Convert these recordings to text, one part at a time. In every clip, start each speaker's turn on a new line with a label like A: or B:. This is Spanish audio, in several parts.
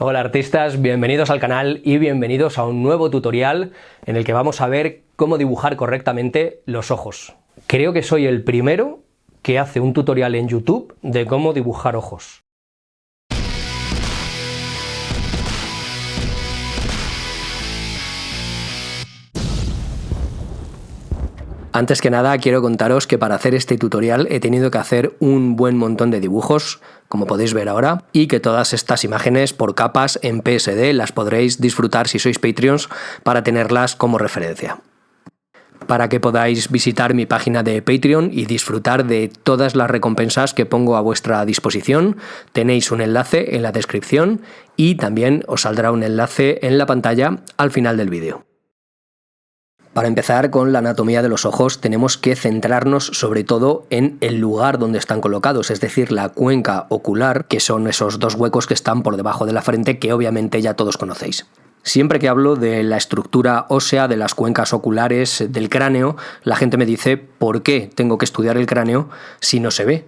A: Hola artistas, bienvenidos al canal y bienvenidos a un nuevo tutorial en el que vamos a ver cómo dibujar correctamente los ojos. Creo que soy el primero que hace un tutorial en YouTube de cómo dibujar ojos. Antes que nada quiero contaros que para hacer este tutorial he tenido que hacer un buen montón de dibujos, como podéis ver ahora, y que todas estas imágenes por capas en PSD las podréis disfrutar si sois Patreons para tenerlas como referencia. Para que podáis visitar mi página de Patreon y disfrutar de todas las recompensas que pongo a vuestra disposición, tenéis un enlace en la descripción y también os saldrá un enlace en la pantalla al final del vídeo. Para empezar con la anatomía de los ojos tenemos que centrarnos sobre todo en el lugar donde están colocados, es decir, la cuenca ocular, que son esos dos huecos que están por debajo de la frente que obviamente ya todos conocéis. Siempre que hablo de la estructura ósea de las cuencas oculares del cráneo, la gente me dice ¿por qué tengo que estudiar el cráneo si no se ve?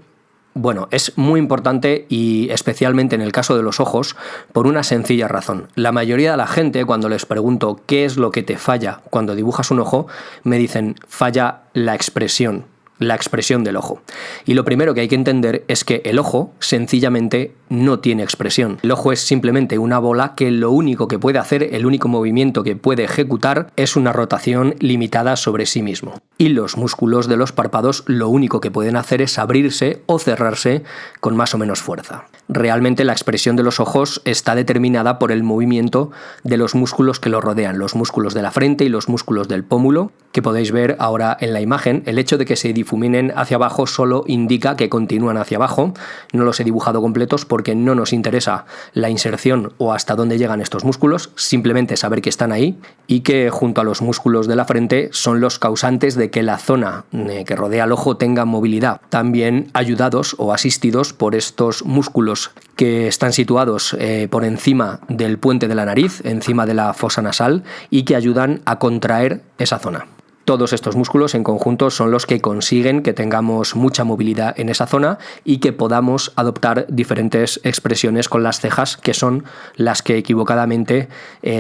A: Bueno, es muy importante y especialmente en el caso de los ojos por una sencilla razón. La mayoría de la gente, cuando les pregunto qué es lo que te falla cuando dibujas un ojo, me dicen falla la expresión del ojo. Y lo primero que hay que entender es que el ojo sencillamente no tiene expresión. El ojo es simplemente una bola que lo único que puede hacer, el único movimiento que puede ejecutar es una rotación limitada sobre sí mismo. Y los músculos de los párpados lo único que pueden hacer es abrirse o cerrarse con más o menos fuerza. Realmente la expresión de los ojos está determinada por el movimiento de los músculos que lo rodean, los músculos de la frente y los músculos del pómulo, que podéis ver ahora en la imagen. El hecho de que se difuminen hacia abajo solo indica que continúan hacia abajo. No los he dibujado completos porque no nos interesa la inserción o hasta dónde llegan estos músculos, simplemente saber que están ahí y que junto a los músculos de la frente son los causantes de que la zona que rodea el ojo tenga movilidad, también ayudados o asistidos por estos músculos que están situados por encima del puente de la nariz, encima de la fosa nasal, y que ayudan a contraer esa zona. Todos estos músculos en conjunto son los que consiguen que tengamos mucha movilidad en esa zona y que podamos adoptar diferentes expresiones con las cejas, que son las que equivocadamente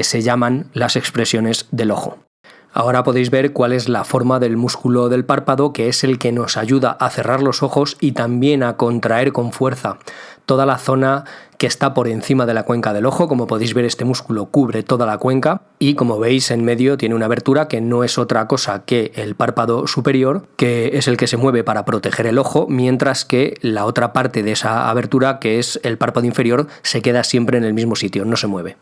A: se llaman las expresiones del ojo. Ahora podéis ver cuál es la forma del músculo del párpado, que es el que nos ayuda a cerrar los ojos y también a contraer con fuerza toda la zona que está por encima de la cuenca del ojo. Como podéis ver, este músculo cubre toda la cuenca y, como veis, en medio tiene una abertura que no es otra cosa que el párpado superior, que es el que se mueve para proteger el ojo, mientras que la otra parte de esa abertura, que es el párpado inferior, se queda siempre en el mismo sitio, no se mueve.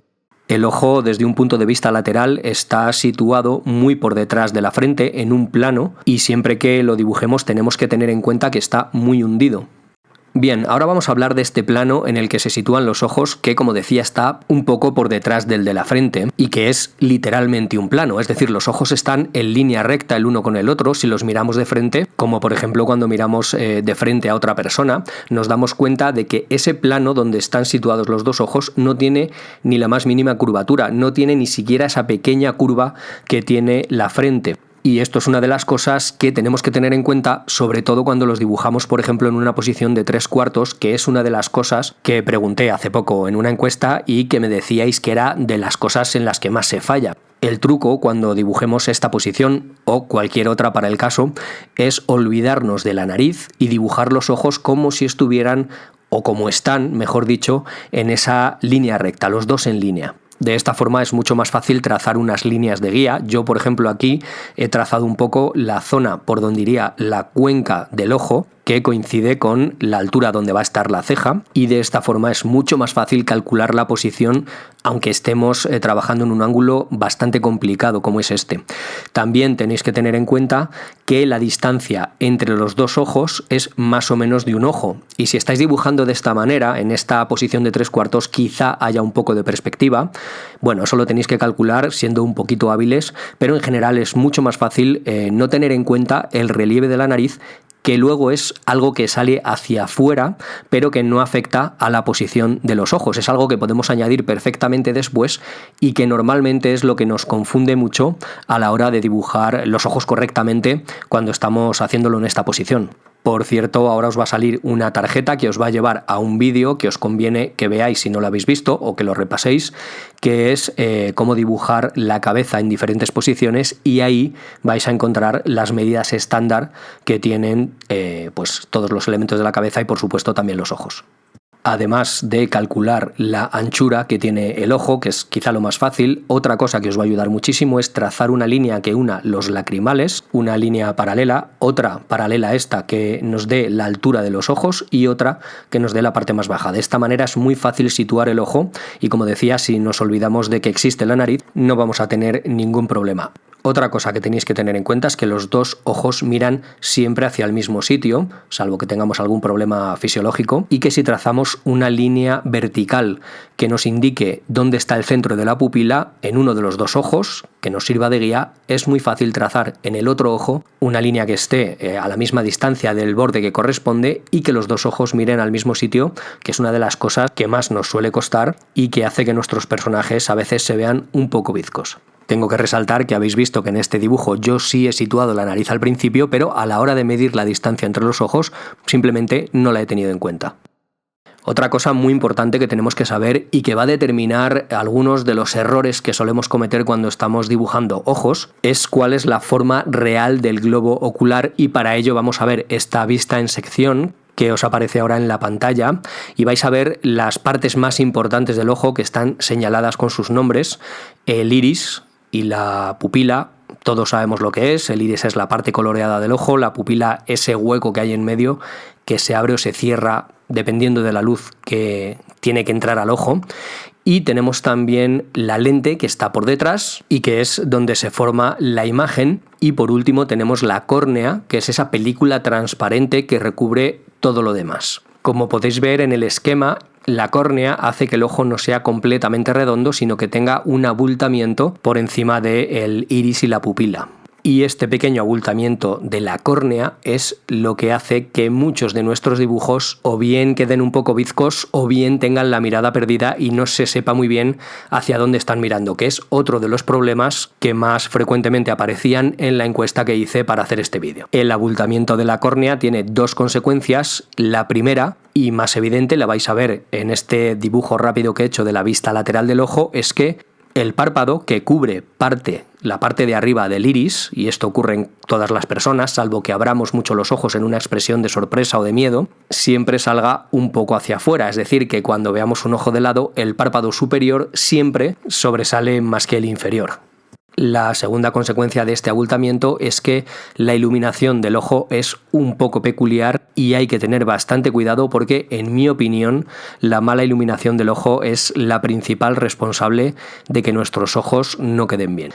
A: El ojo, desde un punto de vista lateral, está situado muy por detrás de la frente, en un plano, y siempre que lo dibujemos tenemos que tener en cuenta que está muy hundido. Bien, ahora vamos a hablar de este plano en el que se sitúan los ojos, que, como decía, está un poco por detrás del de la frente y que es literalmente un plano, es decir, los ojos están en línea recta el uno con el otro si los miramos de frente, como por ejemplo cuando miramos de frente a otra persona, nos damos cuenta de que ese plano donde están situados los dos ojos no tiene ni la más mínima curvatura, no tiene ni siquiera esa pequeña curva que tiene la frente. Y esto es una de las cosas que tenemos que tener en cuenta, sobre todo cuando los dibujamos, por ejemplo, en una posición de 3/4, que es una de las cosas que pregunté hace poco en una encuesta y que me decíais que era de las cosas en las que más se falla. El truco cuando dibujemos esta posición, o cualquier otra para el caso, es olvidarnos de la nariz y dibujar los ojos como si estuvieran, o como están, mejor dicho, en esa línea recta, los dos en línea. De esta forma es mucho más fácil trazar unas líneas de guía. Yo, por ejemplo, aquí he trazado un poco la zona por donde iría la cuenca del ojo, que coincide con la altura donde va a estar la ceja, y de esta forma es mucho más fácil calcular la posición, aunque estemos trabajando en un ángulo bastante complicado como es este. También tenéis que tener en cuenta que la distancia entre los dos ojos es más o menos de un ojo, y si estáis dibujando de esta manera, en esta posición de 3/4, quizá haya un poco de perspectiva. Bueno, eso lo tenéis que calcular siendo un poquito hábiles, pero en general es mucho más fácil no tener en cuenta el relieve de la nariz, que luego es algo que sale hacia afuera, pero que no afecta a la posición de los ojos. Es algo que podemos añadir perfectamente después y que normalmente es lo que nos confunde mucho a la hora de dibujar los ojos correctamente cuando estamos haciéndolo en esta posición. Por cierto, ahora os va a salir una tarjeta que os va a llevar a un vídeo que os conviene que veáis si no lo habéis visto o que lo repaséis, que es cómo dibujar la cabeza en diferentes posiciones, y ahí vais a encontrar las medidas estándar que tienen pues todos los elementos de la cabeza y por supuesto también los ojos. Además de calcular la anchura que tiene el ojo, que es quizá lo más fácil, otra cosa que os va a ayudar muchísimo es trazar una línea que una los lacrimales, una línea paralela, otra paralela a esta que nos dé la altura de los ojos y otra que nos dé la parte más baja. De esta manera es muy fácil situar el ojo y, como decía, si nos olvidamos de que existe la nariz, no vamos a tener ningún problema. Otra cosa que tenéis que tener en cuenta es que los dos ojos miran siempre hacia el mismo sitio, salvo que tengamos algún problema fisiológico, y que si trazamos una línea vertical que nos indique dónde está el centro de la pupila en uno de los dos ojos, que nos sirva de guía, es muy fácil trazar en el otro ojo una línea que esté a la misma distancia del borde que corresponde y que los dos ojos miren al mismo sitio, que es una de las cosas que más nos suele costar y que hace que nuestros personajes a veces se vean un poco bizcos. Tengo que resaltar que habéis visto que en este dibujo yo sí he situado la nariz al principio, pero a la hora de medir la distancia entre los ojos simplemente no la he tenido en cuenta. Otra cosa muy importante que tenemos que saber y que va a determinar algunos de los errores que solemos cometer cuando estamos dibujando ojos es cuál es la forma real del globo ocular, y para ello vamos a ver esta vista en sección que os aparece ahora en la pantalla y vais a ver las partes más importantes del ojo que están señaladas con sus nombres: el iris y la pupila. Todos sabemos lo que es. El iris es la parte coloreada del ojo, la pupila ese hueco que hay en medio que se abre o se cierra dependiendo de la luz que tiene que entrar al ojo. Y tenemos también la lente que está por detrás y que es donde se forma la imagen. Y por último tenemos la córnea, que es esa película transparente que recubre todo lo demás. Como podéis ver en el esquema, la córnea hace que el ojo no sea completamente redondo, sino que tenga un abultamiento por encima del iris y la pupila. Y este pequeño abultamiento de la córnea es lo que hace que muchos de nuestros dibujos o bien queden un poco bizcos o bien tengan la mirada perdida y no se sepa muy bien hacia dónde están mirando, que es otro de los problemas que más frecuentemente aparecían en la encuesta que hice para hacer este vídeo. El abultamiento de la córnea tiene dos consecuencias. La primera, y más evidente, la vais a ver en este dibujo rápido que he hecho de la vista lateral del ojo, es que el párpado, que cubre la parte de arriba del iris, y esto ocurre en todas las personas, salvo que abramos mucho los ojos en una expresión de sorpresa o de miedo, siempre salga un poco hacia afuera. Es decir, que cuando veamos un ojo de lado, el párpado superior siempre sobresale más que el inferior. La segunda consecuencia de este abultamiento es que la iluminación del ojo es un poco peculiar y hay que tener bastante cuidado porque, en mi opinión, la mala iluminación del ojo es la principal responsable de que nuestros ojos no queden bien.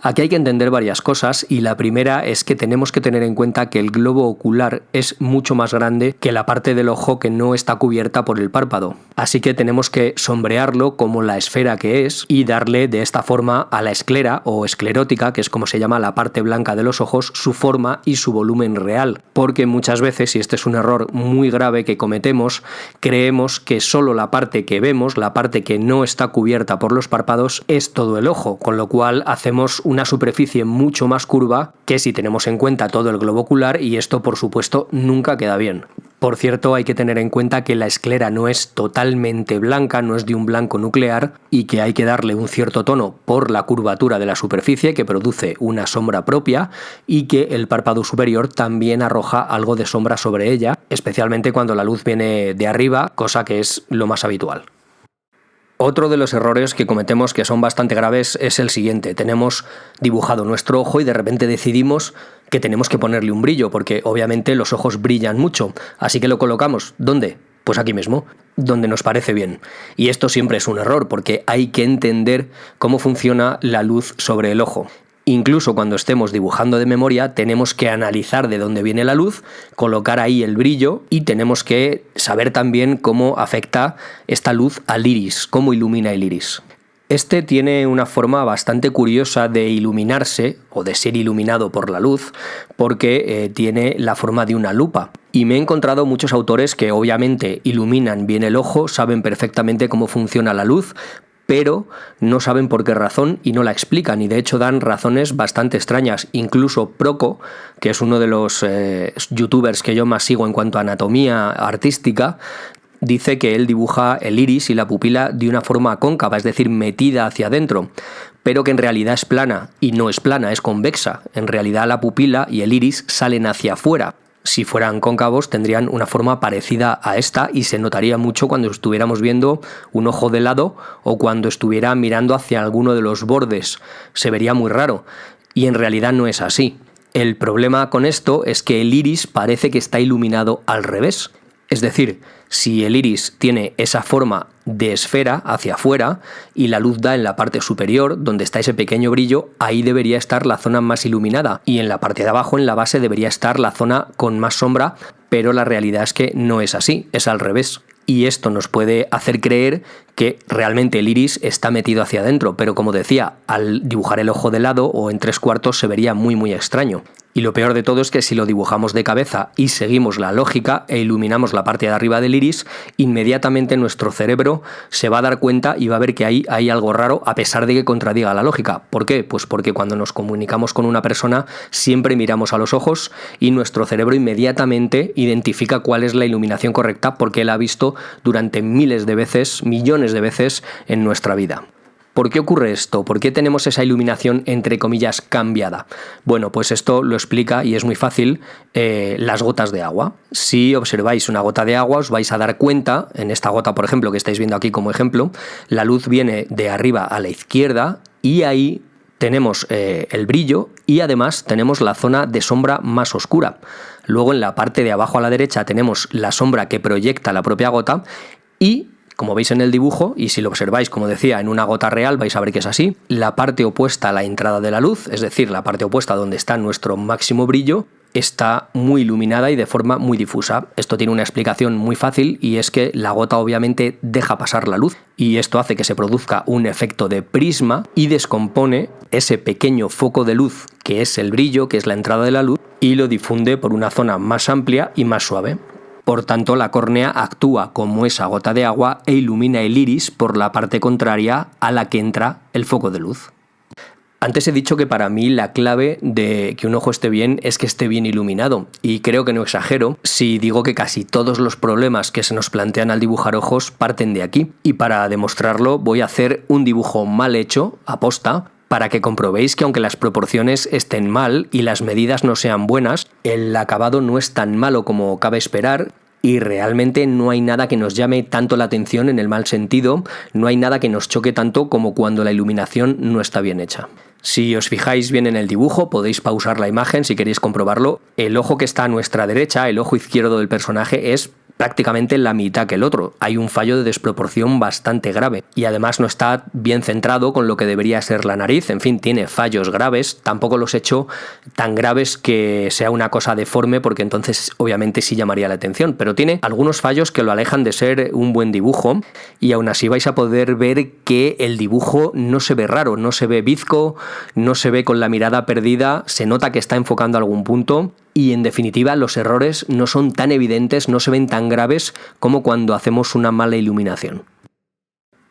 A: Aquí hay que entender varias cosas, y la primera es que tenemos que tener en cuenta que el globo ocular es mucho más grande que la parte del ojo que no está cubierta por el párpado. Así que tenemos que sombrearlo como la esfera que es y darle de esta forma a la esclera o esclerótica, que es como se llama la parte blanca de los ojos, su forma y su volumen real. Porque muchas veces, y este es un error muy grave que cometemos, creemos que solo la parte que vemos, la parte que no está cubierta por los párpados, es todo el ojo, con lo cual hacemos una superficie mucho más curva que si tenemos en cuenta todo el globo ocular, y esto por supuesto nunca queda bien. Por cierto, hay que tener en cuenta que la esclera no es totalmente blanca, no es de un blanco nuclear, y que hay que darle un cierto tono por la curvatura de la superficie que produce una sombra propia, y que el párpado superior también arroja algo de sombra sobre ella, especialmente cuando la luz viene de arriba, cosa que es lo más habitual. Otro de los errores que cometemos, que son bastante graves, es el siguiente. Tenemos dibujado nuestro ojo y de repente decidimos que tenemos que ponerle un brillo, porque obviamente los ojos brillan mucho. Así que lo colocamos. ¿Dónde? Pues aquí mismo, donde nos parece bien. Y esto siempre es un error, porque hay que entender cómo funciona la luz sobre el ojo. Incluso cuando estemos dibujando de memoria, tenemos que analizar de dónde viene la luz, colocar ahí el brillo, y tenemos que saber también cómo afecta esta luz al iris, cómo ilumina el iris. Este tiene una forma bastante curiosa de iluminarse o de ser iluminado por la luz, porque tiene la forma de una lupa. Y me he encontrado muchos autores que obviamente iluminan bien el ojo, saben perfectamente cómo funciona la luz, pero no saben por qué razón y no la explican, y de hecho dan razones bastante extrañas. Incluso Proco, que es uno de los youtubers que yo más sigo en cuanto a anatomía artística, dice que él dibuja el iris y la pupila de una forma cóncava, es decir, metida hacia adentro, pero que en realidad es plana, y no es plana, es convexa. En realidad la pupila y el iris salen hacia afuera. Si fueran cóncavos tendrían una forma parecida a esta y se notaría mucho cuando estuviéramos viendo un ojo de lado o cuando estuviera mirando hacia alguno de los bordes. Se vería muy raro y en realidad no es así. El problema con esto es que el iris parece que está iluminado al revés. Es decir, si el iris tiene esa forma de esfera hacia afuera y la luz da en la parte superior, donde está ese pequeño brillo, ahí debería estar la zona más iluminada, y en la parte de abajo, en la base, debería estar la zona con más sombra, pero la realidad es que no es así, es al revés. Y esto nos puede hacer creer que realmente el iris está metido hacia adentro, pero como decía, al dibujar el ojo de lado o en 3/4 se vería muy extraño. Y lo peor de todo es que si lo dibujamos de cabeza y seguimos la lógica e iluminamos la parte de arriba del iris, inmediatamente nuestro cerebro se va a dar cuenta y va a ver que ahí hay algo raro, a pesar de que contradiga la lógica. ¿Por qué? Pues porque cuando nos comunicamos con una persona siempre miramos a los ojos y nuestro cerebro inmediatamente identifica cuál es la iluminación correcta, porque él ha visto durante miles de veces, millones de veces en nuestra vida. ¿Por qué ocurre esto? ¿Por qué tenemos esa iluminación, entre comillas, cambiada? Bueno, pues esto lo explica, y es muy fácil, las gotas de agua. Si observáis una gota de agua, os vais a dar cuenta, en esta gota, por ejemplo, que estáis viendo aquí como ejemplo, la luz viene de arriba a la izquierda y ahí tenemos el brillo y además tenemos la zona de sombra más oscura. Luego en la parte de abajo a la derecha tenemos la sombra que proyecta la propia gota y, como veis en el dibujo, y si lo observáis, como decía, en una gota real, vais a ver que es así, la parte opuesta a la entrada de la luz, es decir, la parte opuesta donde está nuestro máximo brillo, está muy iluminada y de forma muy difusa. Esto tiene una explicación muy fácil, y es que la gota obviamente deja pasar la luz y esto hace que se produzca un efecto de prisma y descompone ese pequeño foco de luz que es el brillo, que es la entrada de la luz, y lo difunde por una zona más amplia y más suave. Por tanto, la córnea actúa como esa gota de agua e ilumina el iris por la parte contraria a la que entra el foco de luz. Antes he dicho que para mí la clave de que un ojo esté bien es que esté bien iluminado, y creo que no exagero si digo que casi todos los problemas que se nos plantean al dibujar ojos parten de aquí. Y para demostrarlo voy a hacer un dibujo mal hecho, aposta, para que comprobéis que aunque las proporciones estén mal y las medidas no sean buenas, el acabado no es tan malo como cabe esperar. Y realmente no hay nada que nos llame tanto la atención en el mal sentido, no hay nada que nos choque tanto como cuando la iluminación no está bien hecha. Si os fijáis bien en el dibujo, podéis pausar la imagen si queréis comprobarlo. El ojo que está a nuestra derecha, el ojo izquierdo del personaje, es prácticamente la mitad que el otro. Hay un fallo de desproporción bastante grave y además no está bien centrado con lo que debería ser la nariz. En fin, tiene fallos graves. Tampoco los he hecho tan graves que sea una cosa deforme, porque entonces obviamente sí llamaría la atención, pero tiene algunos fallos que lo alejan de ser un buen dibujo, y aún así vais a poder ver que el dibujo no se ve raro, no se ve bizco, no se ve con la mirada perdida, se nota que está enfocando algún punto. Y en definitiva, los errores no son tan evidentes, no se ven tan graves como cuando hacemos una mala iluminación.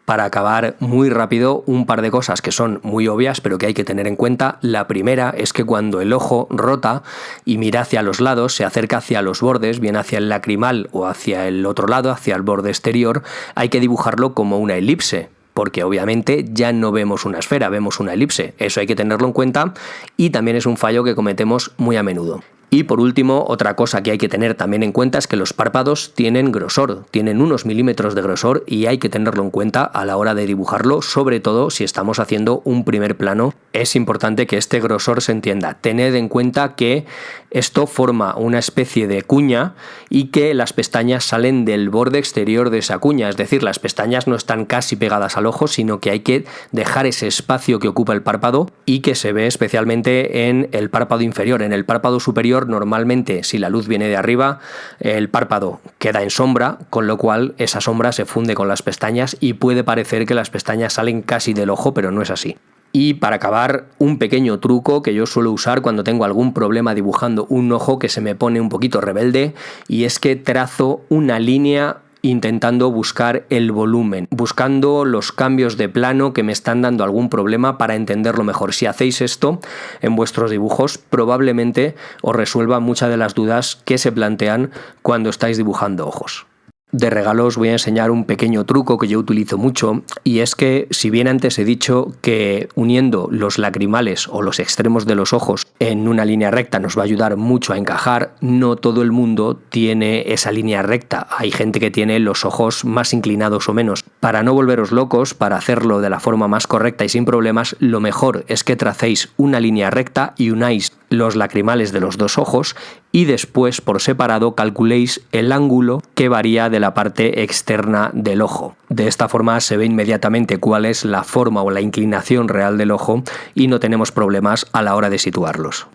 A: Para acabar muy rápido, un par de cosas que son muy obvias pero que hay que tener en cuenta. La primera es que cuando el ojo rota y mira hacia los lados, se acerca hacia los bordes, bien hacia el lacrimal o hacia el otro lado, hacia el borde exterior, hay que dibujarlo como una elipse, porque obviamente ya no vemos una esfera, vemos una elipse. Eso hay que tenerlo en cuenta, y también es un fallo que cometemos muy a menudo. Y por último, otra cosa que hay que tener también en cuenta es que los párpados tienen grosor, tienen unos milímetros de grosor, y hay que tenerlo en cuenta a la hora de dibujarlo, sobre todo si estamos haciendo un primer plano. Es importante que este grosor se entienda. Tened en cuenta que esto forma una especie de cuña y que las pestañas salen del borde exterior de esa cuña, es decir, las pestañas no están casi pegadas al ojo, sino que hay que dejar ese espacio que ocupa el párpado y que se ve especialmente en el párpado inferior. En el párpado superior, normalmente, si la luz viene de arriba, el párpado queda en sombra, con lo cual esa sombra se funde con las pestañas y puede parecer que las pestañas salen casi del ojo, pero no es así. Y para acabar, un pequeño truco que yo suelo usar cuando tengo algún problema dibujando un ojo que se me pone un poquito rebelde, y es que trazo una línea intentando buscar el volumen, buscando los cambios de plano que me están dando algún problema para entenderlo mejor. Si hacéis esto en vuestros dibujos, probablemente os resuelva muchas de las dudas que se plantean cuando estáis dibujando ojos. De regalo os voy a enseñar un pequeño truco que yo utilizo mucho, y es que, si bien antes he dicho que uniendo los lagrimales o los extremos de los ojos en una línea recta nos va a ayudar mucho a encajar, no todo el mundo tiene esa línea recta. Hay gente que tiene los ojos más inclinados o menos. Para no volveros locos, para hacerlo de la forma más correcta y sin problemas, lo mejor es que tracéis una línea recta y unáis los lagrimales de los dos ojos y después por separado calculéis el ángulo que varía de la parte externa del ojo. De esta forma se ve inmediatamente cuál es la forma o la inclinación real del ojo y no tenemos problemas a la hora de situarlos.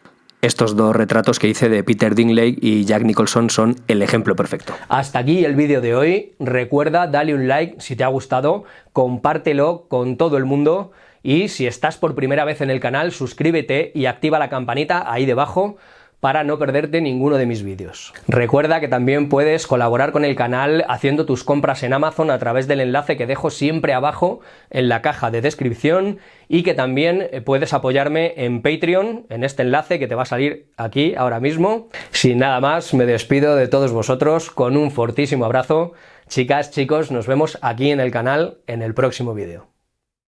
A: Estos dos retratos que hice de Peter Dinklage y Jack Nicholson son el ejemplo perfecto. Hasta aquí el vídeo de hoy. Recuerda, dale un like si te ha gustado, compártelo con todo el mundo y si estás por primera vez en el canal, suscríbete y activa la campanita ahí debajo para no perderte ninguno de mis vídeos. Recuerda que también puedes colaborar con el canal haciendo tus compras en Amazon a través del enlace que dejo siempre abajo en la caja de descripción, y que también puedes apoyarme en Patreon, en este enlace que te va a salir aquí ahora mismo. Sin nada más, me despido de todos vosotros con un fortísimo abrazo. Chicas, chicos, nos vemos aquí en el canal en el próximo vídeo.